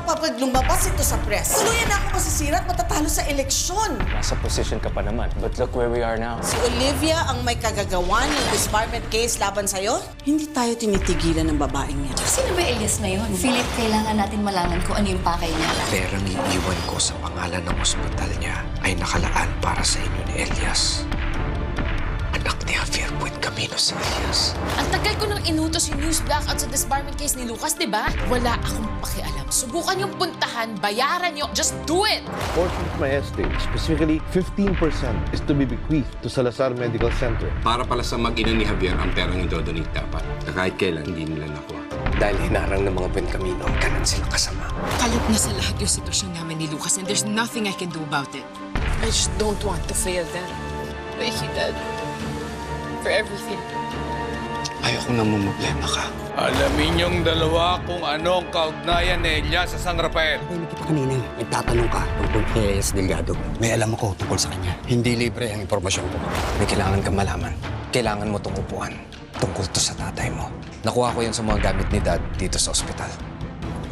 kapag lumabas ito sa press, tuluyan na ako masisira at matatalo sa eleksyon. Nasa position ka pa naman. But look where we are now. Si Olivia ang may kagagawan ng disbarment case laban sa'yo? Hindi tayo tinitigilan ng babaeng yan. Sino ba Elias na yun? Philip, kailangan natin malaman kung ano yung pakay niya. Perang iiwan ko sa pangalan ng ospital niya ay nakalaan para sa inyo ni Elias. Anak ni Javier Buencamino si Elias. Ang tagal ko nang inutos yung news blackout sa disbarment case ni Lucas, di ba? Wala akong pakialam. Subukan yung puntahan, bayaran nyo, just do it! Portion of my estate, specifically 15% is to be bequeathed to Salazar Medical Center. Para pala sa mag-ina ni Javier ang perang idodonate dapat. Na kahit kailan hindi nila nakuha. Dahil hinarang ng mga Buencamino, kanan silang kasama. Kalap na sa lahat yung sitwasyon namin ni Lucas and there's nothing I can do about it. I just don't want to fail them. Like he did. For everything. Ayoko na problema ka. Alamin niyong dalawa kung ano ang kaugnayan ni Elias sa San Rafael. Narinig kita kanina. Nagtatanong ka tungkol kay Elias Delgado. May alam ako tungkol sa kanya. Hindi libre ang impormasyon ko. May kailangan kang malaman. Kailangan mo itong upuan. Tungkol to sa tatay mo. Nakuha ko yan sa mga gamit ni Dad dito sa ospital.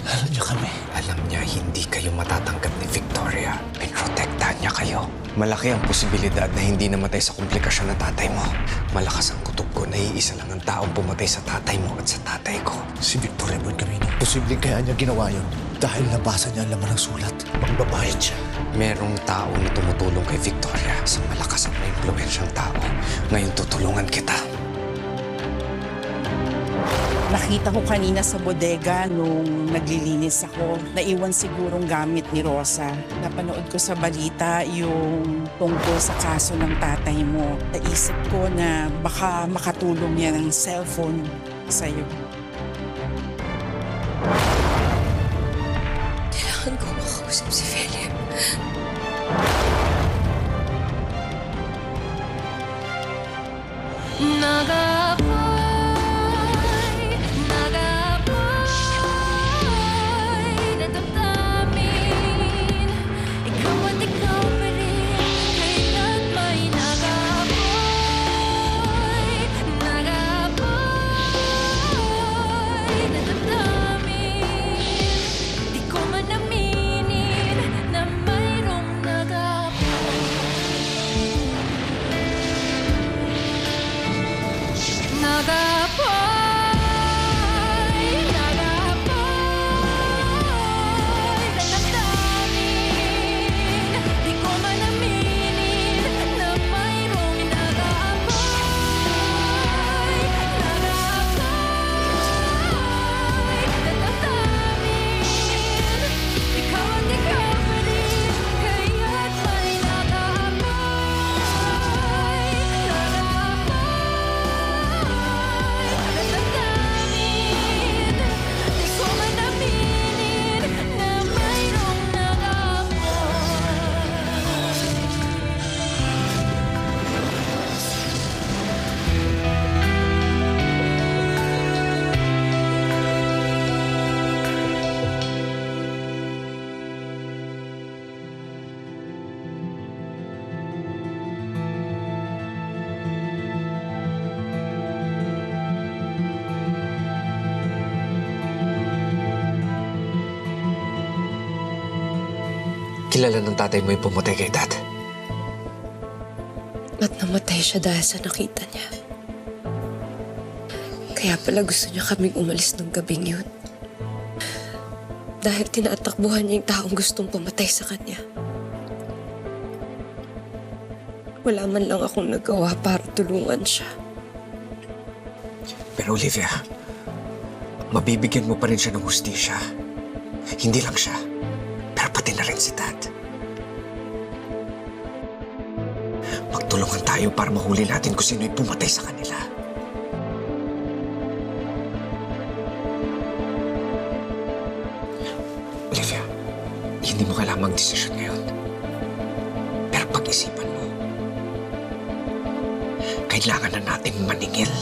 Alam niya kami. Alam niya hindi kayo matatanggap ni Victoria. Pinoprotektahan niya kayo. Malaki ang posibilidad na hindi namatay sa komplikasyon ng tatay mo. Malakas ang kutob ko na iisa lang ang taong pumatay sa tatay mo at sa tatay ko. Si Victoria Buencamino. Posibleng kaya niya ginawa yun dahil nabasa niya ang laman ng sulat. Magbabayad siya. Merong tao na tumutulong kay Victoria sa malakas at may impluwensyang tao. Ngayon tutulungan kita. Nakita ko kanina sa bodega nung naglilinis ako. Naiwan sigurong gamit ni Rosa. Napanood ko sa balita yung tungkol sa kaso ng tatay mo. Naisip ko na baka makatulong yan ng cellphone sa'yo. Kailangan ko makausap si Philip. Kilala ng tatay mo yung pumatay kay Dad. At namatay siya dahil sa nakita niya. Kaya pala gusto niya kaming umalis ng gabing yun. Dahil tinatakbuhan niya yung taong gustong pumatay sa kanya. Wala man lang akong nagawa para tulungan siya. Pero Olivia, mabibigyan mo pa rin siya ng hustisya. Hindi lang siya, pero pati na rin si Dad. Magtulungan tayo para mahuli natin kung sino yung pumatay sa kanila. Olivia, hindi mo kailangan mag-desisyon ngayon. Pero pag-isipan mo, kailangan na natin maningil.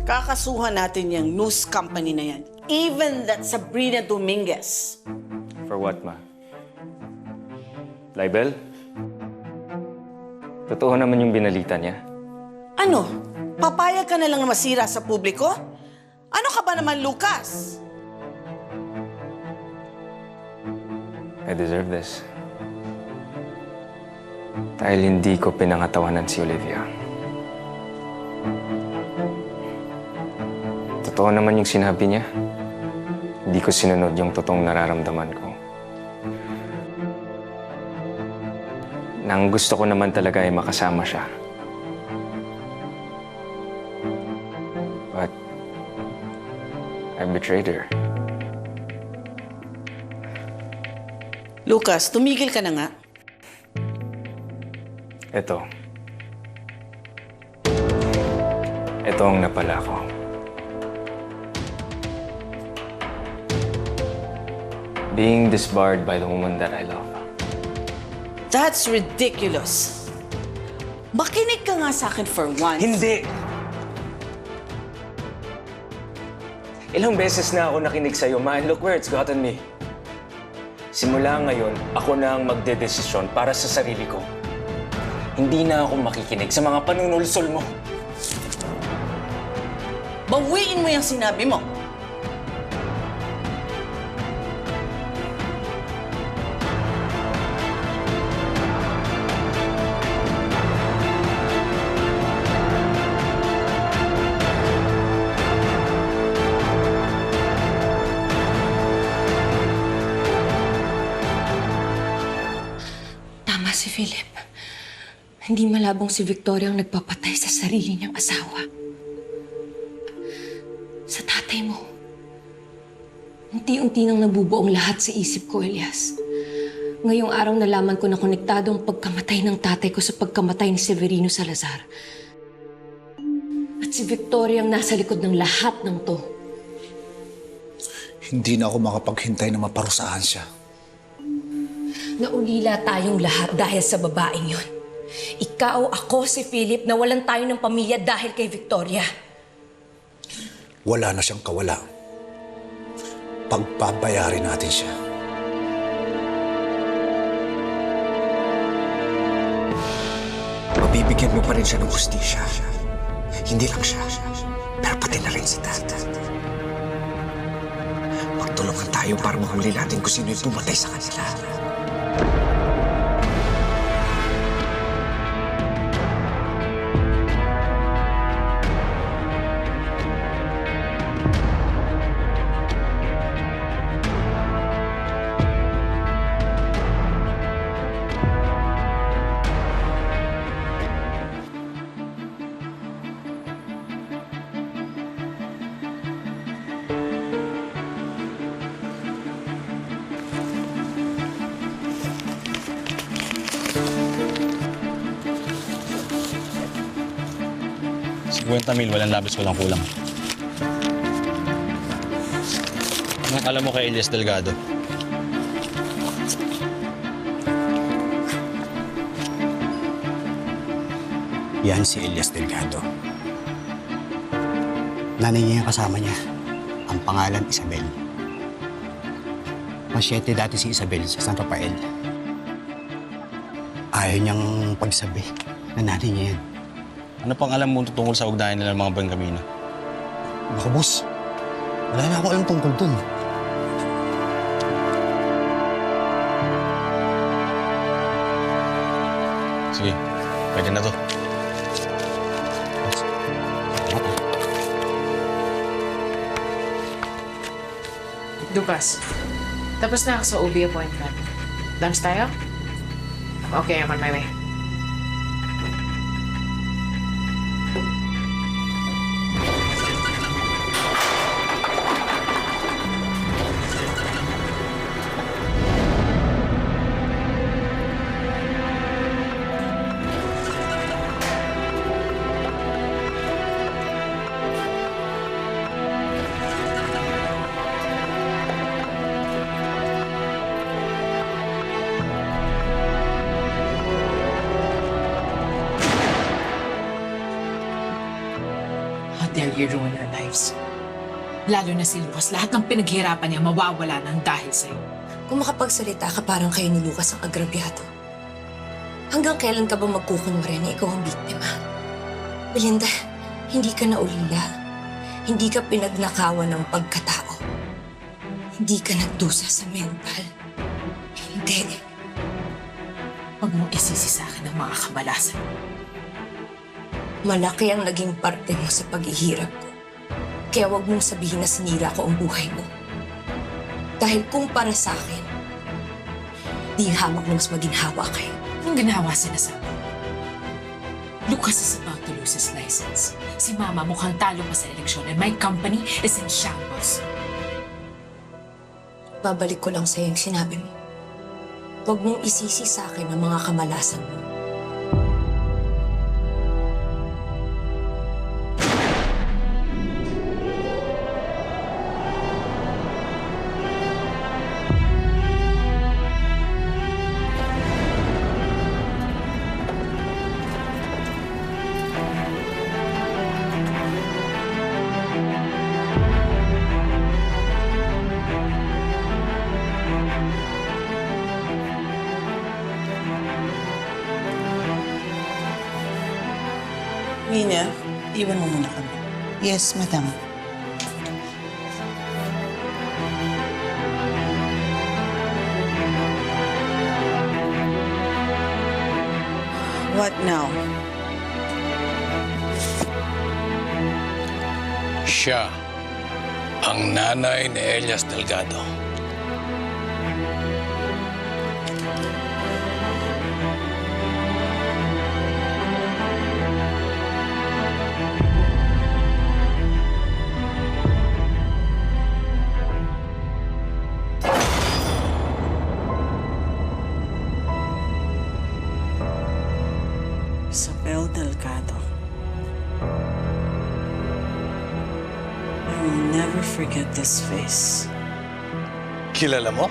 Kakasuhan natin yung news company na yan. Even that Sabrina Dominguez. For what, ma? Libel? Totoo naman yung binalita niya. Ano? Papayag ka na lang na masira sa publiko? Ano ka ba naman, Lucas? I deserve this. Dahil hindi ko pinangatawanan si Olivia. Totoo naman yung sinabi niya. Hindi ko sinunod yung totoong nararamdaman ko. Nang gusto ko naman talaga ay makasama siya. But I betrayed her. Lucas, tumigil ka na nga. Ito ang napala ko. Being disbarred by the woman that I love. That's ridiculous. Makinig ka nga sa akin for once. Hindi! Ilang beses na ako nakinig sa'yo, man. Look where it's gotten me. Simula ngayon, ako na ang magdedesisyon para sa sarili ko. Hindi na ako makikinig sa mga panunulsol mo. Bawiin mo yung sinabi mo. Tama si Philip. Hindi malabong si Victoria ang nagpapatay sa sarili niyang asawa. Sa tatay mo. Unti-unti nang nabubuong lahat sa isip ko, Elias. Ngayong araw nalaman ko na konektado ang pagkamatay ng tatay ko sa pagkamatay ni Severino Salazar. At si Victoria ang nasa likod ng lahat ng to. Hindi na ako makapaghintay na maparusahan siya. Naulila tayong lahat dahil sa babaeng yon. Ikaw, ako, si Philip, nawalan tayo ng pamilya dahil kay Victoria. Wala na siyang kawala. Pagbabayarin natin siya. Mabibigyan mo pa rin siya ng hustisya. Hindi lang siya, pero pati na rin si Dad. Magtulungan tayo para mahuli natin kung sino yung pumatay sa kanila. $50,000, walang labis, walang kulang. Anong alam mo kay Elias Delgado? Yan si Elias Delgado. Nanay niya yung kasama niya. Ang pangalan, Isabel. Masyete dati si Isabel sa San Rafael. Ayaw niyang pagsabi na nanay niya yan. Ano pang alam mo tungkol sa ugnayan nila ng mga Benjamino? Baka boss, wala na ako alam tungkol dun. Sige, pwede na to. Lucas, tapos na ako sa OB appointment. Dance tayo? Okay, I'm on my way. How dare you ruin our lives? Lalo na si Lucas, lahat ng pinaghirapan niya mawawala ng dahil sa'yo. Kung makapagsalita ka, parang kayo ni Lucas ang agrabyado. Hanggang kailan ka ba magkukunwari na ikaw ang biktima? Belinda, hindi ka naulila. Hindi ka pinagnakawan ng pagkatao. Hindi ka nagdusa sa mental. Hindi. Huwag mong isisi sa akin ang mga kamalasan. Malaki ang naging parte mo sa paghihirap ko. Kaya huwag mong sabihin na sinira ko ang buhay mo. Dahil kung para sa akin, di hamak na mas maginhawa kayo. Anong ginawa sinasabi? Lucas is about to lose his license. Si Mama mukhang talo pa sa eleksyon and my company is in shambles. Babalik ko lang sa'yo yung sinabi mo. Huwag mong isisi sa akin ang mga kamalasan mo. Mina, iwan mo muna kami. Yes, madam. What now? Siya ang nanay ni Elias Delgado. Isabel Delgado. I will never forget this face. Kilala mo?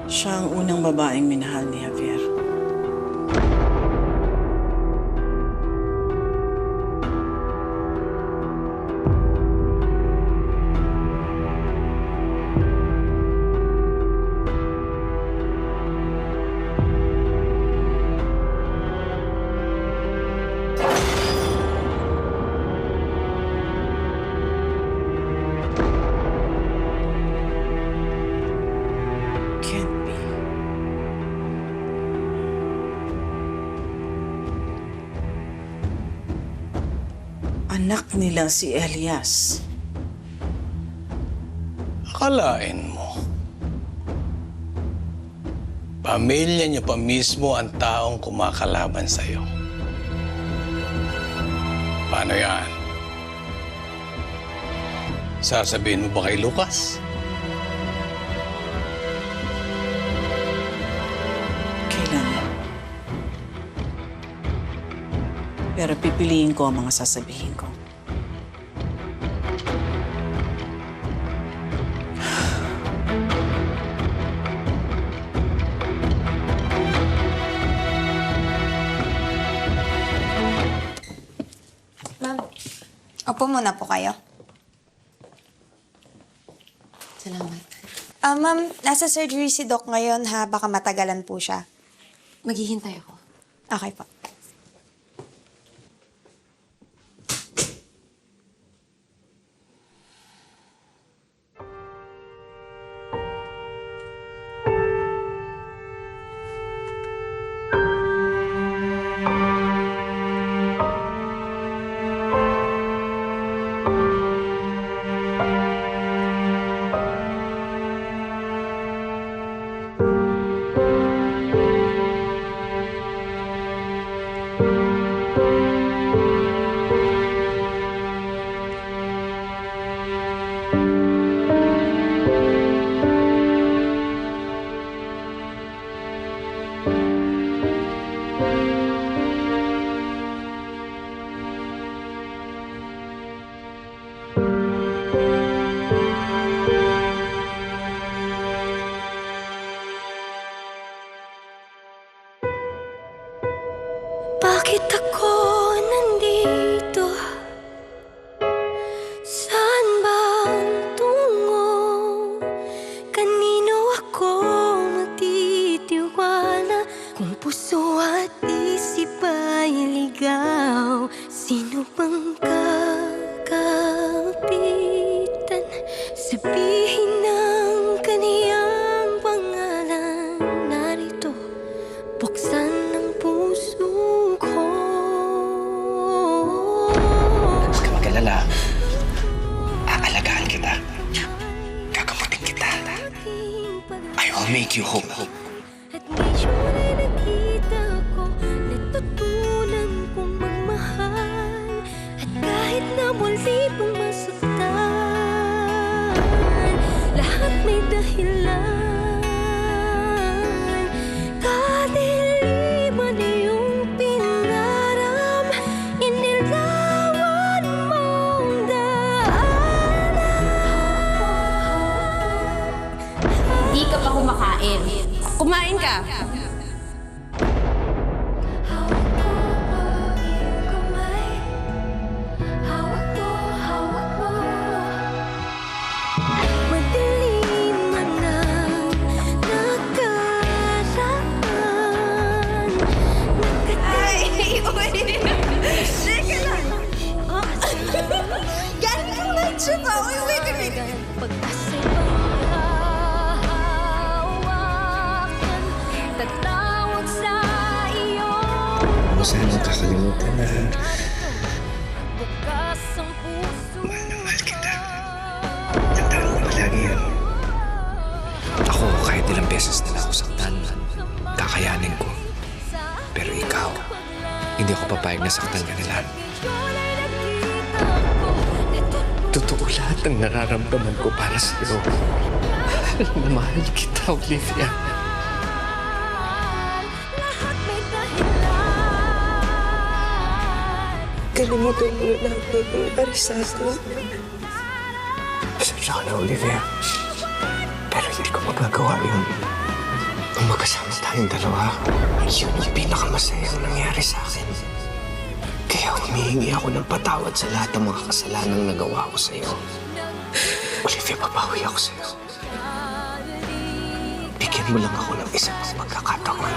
Siya ang unang babaeng minahal ni Javier. Can't be. Anak nila si Elias. Akalain mo, pamilya niyo pa mismo ang taong kumakalaban sa'yo. Paano yan? Sasabihin mo ba kay Lucas? Kailangan. Pero pipiliin ko ang mga sasabihin ko. Ma'am, upo muna po kayo. Salamat. Ma'am, nasa surgery si Doc ngayon ha. Baka matagalan po siya. Maghihintay ako. Okay po. Bakit ako nandito? Saan ba ang tungo? Kanino ako Thank you, Hope. At ngayon ay nakita ko, natutunan kong magmahal. At kahit na muli pang masaktan, lahat may dahilan. Kadiliman iyong pinaram, inilawan mong daanan. Hindi ka pa kumakain. Kumain ka. Madilim man ang nakaraan. Ay! Uy! Teka lang! Galing ang night shift ah! Uy, wait a minute! Tatawag sa iyo. Huwag mo sanang kakalimutan na Bukas ang puso. mahal na mahal kita. Tandaan mo palagi yan. Ako, kahit ilang beses nila ako saktan, kakayanin ko. Pero ikaw, hindi ako papayag na saktan ka nila. Totoo lahat ng nararamdaman ko para sa iyo. Mahal kita, Olivia. Kalimutan mo na lang ang nangyari sa atin. Pasensya ka na, Olivia. Pero hindi ko magagawa yun. Kung magkasama tayong dalawa, yun yung pinakamasayang nangyari sa akin. Kaya humihingi ako ng patawad sa lahat ng mga kasalanang nagawa ko sa iyo. Olivia, babawi ako sa iyo. Bigyan mo lang ako ng isang pagkakataon.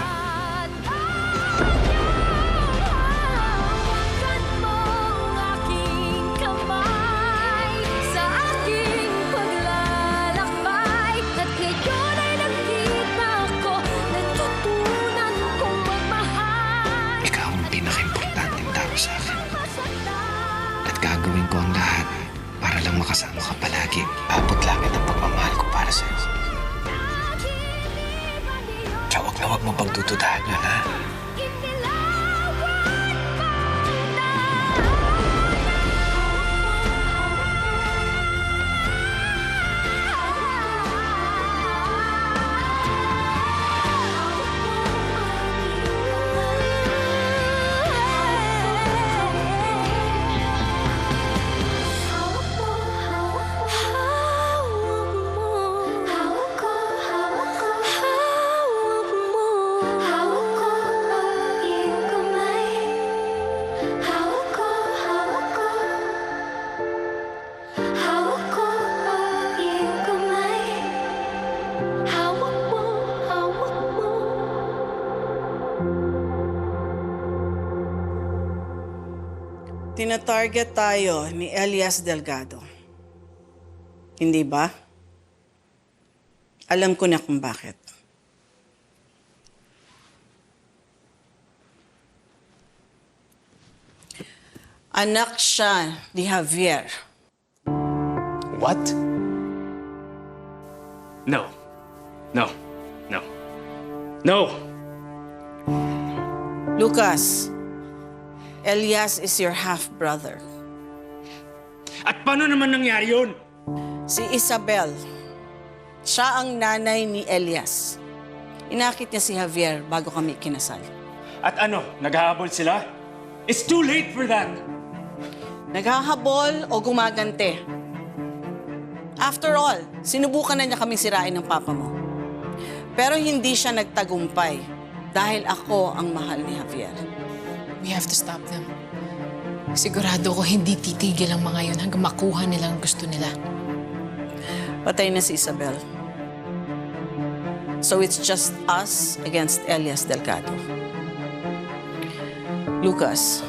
Ikaw ang pinaka-importanteng tao sa akin. At gagawin ko ang lahat para lang makasama ka palagi. Abot langit ang pagmamahal ko para sa iyo. Kaya wag mo pagdududahan yun, ha? Tina-target tayo ni Elias Delgado. Hindi ba? Alam ko na kung bakit. Anak siya ni Javier. What? No. No. No. No! Lucas, Elias is your half-brother. At paano naman nangyari yun? Si Isabel. Siya ang nanay ni Elias. Inakit niya si Javier bago kami kinasal. At ano, naghahabol sila? It's too late for that! Naghahabol o gumagante? After all, sinubukan na niya kaming sirain ng papa mo. Pero hindi siya nagtagumpay dahil ako ang mahal ni Javier. We have to stop them. Sigurado ko hindi titigil ang mga yun hanggang makuha nila ang gusto nila. Patay na si Isabel. So it's just us against Elias Delgado. Lucas,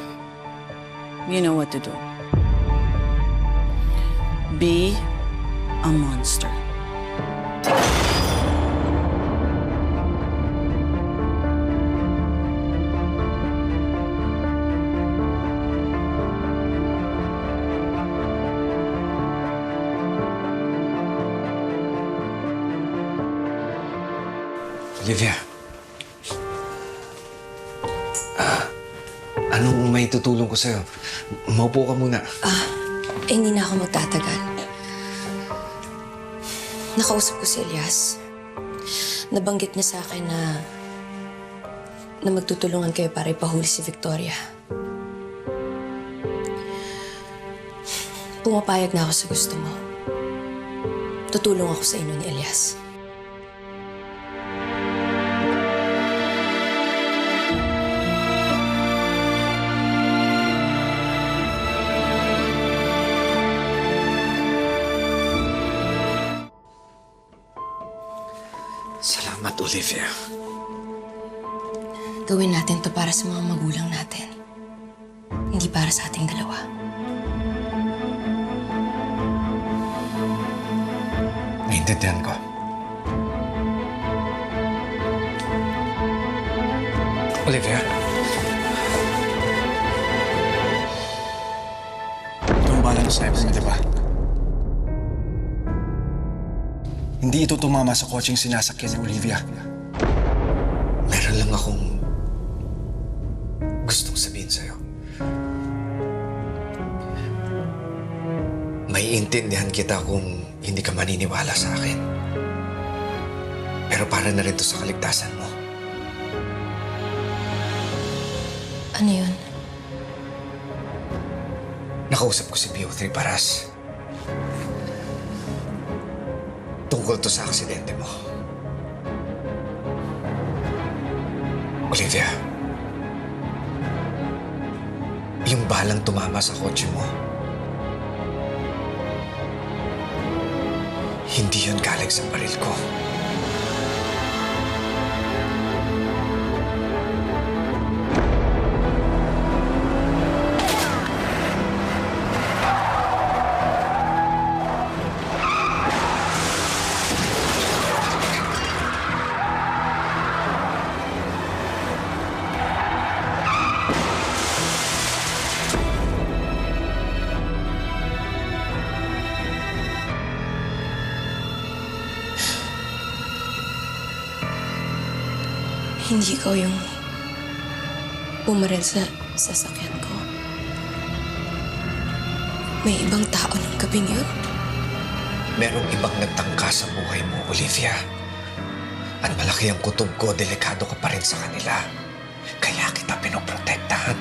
you know what to do. Be a monster. Olivia. Anong may tutulong ko sa'yo? Maupo ka muna. Hindi na ako magtatagal. Nakausap ko si Elias. Nabanggit niya sa akin na magtutulungan kayo para ipahuli si Victoria. Pumapayag na ako sa gusto mo. Tutulong ako sa inyo ni Elias. Salamat, Olivia. Gawin natin to para sa mga magulang natin. Hindi para sa ating dalawa. Naintindihan ko. Olivia? Itong bala ng sniper mo, di ba? Hindi ito tumama sa kotseng sinasakyan ni Olivia. Meron lang akong gustong sabihin sa'yo. Maiintindihan kita kung hindi ka maniniwala sa akin. Pero para na rin to sa kaligtasan mo. Ano yun? Nakausap ko si PO3 Paras. Tungkol to sa aksidente mo. Olivia, yung balang tumama sa kotse mo, hindi yun galing sa baril ko. Hindi ikaw yung pumaril sa sasakyan ko. May ibang tao ng gabing yun? Merong ibang nagtangka sa buhay mo, Olivia. At malaki ang kutob ko, delikado ka pa rin sa kanila. Kaya kita pinoprotektahan.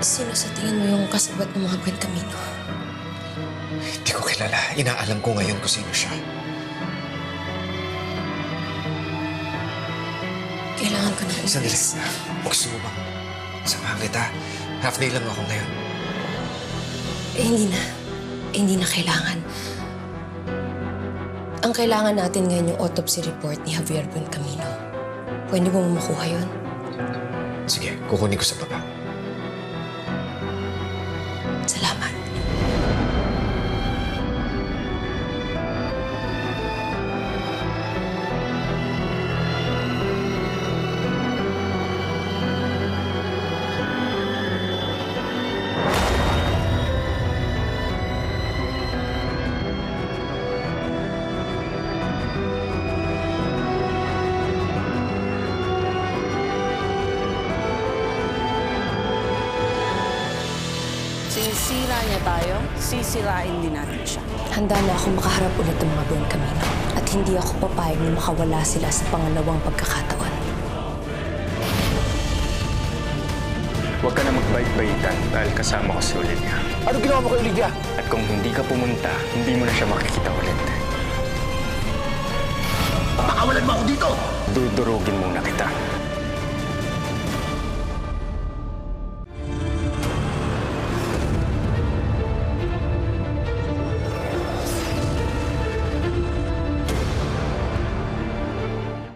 Sino sa tingin mo yung kasabat ng mga Buen Camino? Hindi ko kilala. Inaalam ko ngayon kung sino siya. Kailangan ko na Sandali. Gusto mo bang samahan kita? Half day lang ako ngayon. Hindi na kailangan. Ang kailangan natin ngayon yung autopsy report ni Javier Buen Camino. Pwede mo makuha yun? Sige, kukunin ko sa baba. Salamat. Sinisira niya tayo, sisirain din natin siya. Handa na ako makaharap ulit ng mga Buen Camino. At hindi ako papayag na makawala sila sa pangalawang pagkakataon. Huwag ka na magbait-baitan dahil kasama ko si Olivia. Ano ginawa mo kay Olivia? At kung hindi ka pumunta, hindi mo na siya makikita ulit. Pakawalan mo ako dito! Dudurugin muna kita.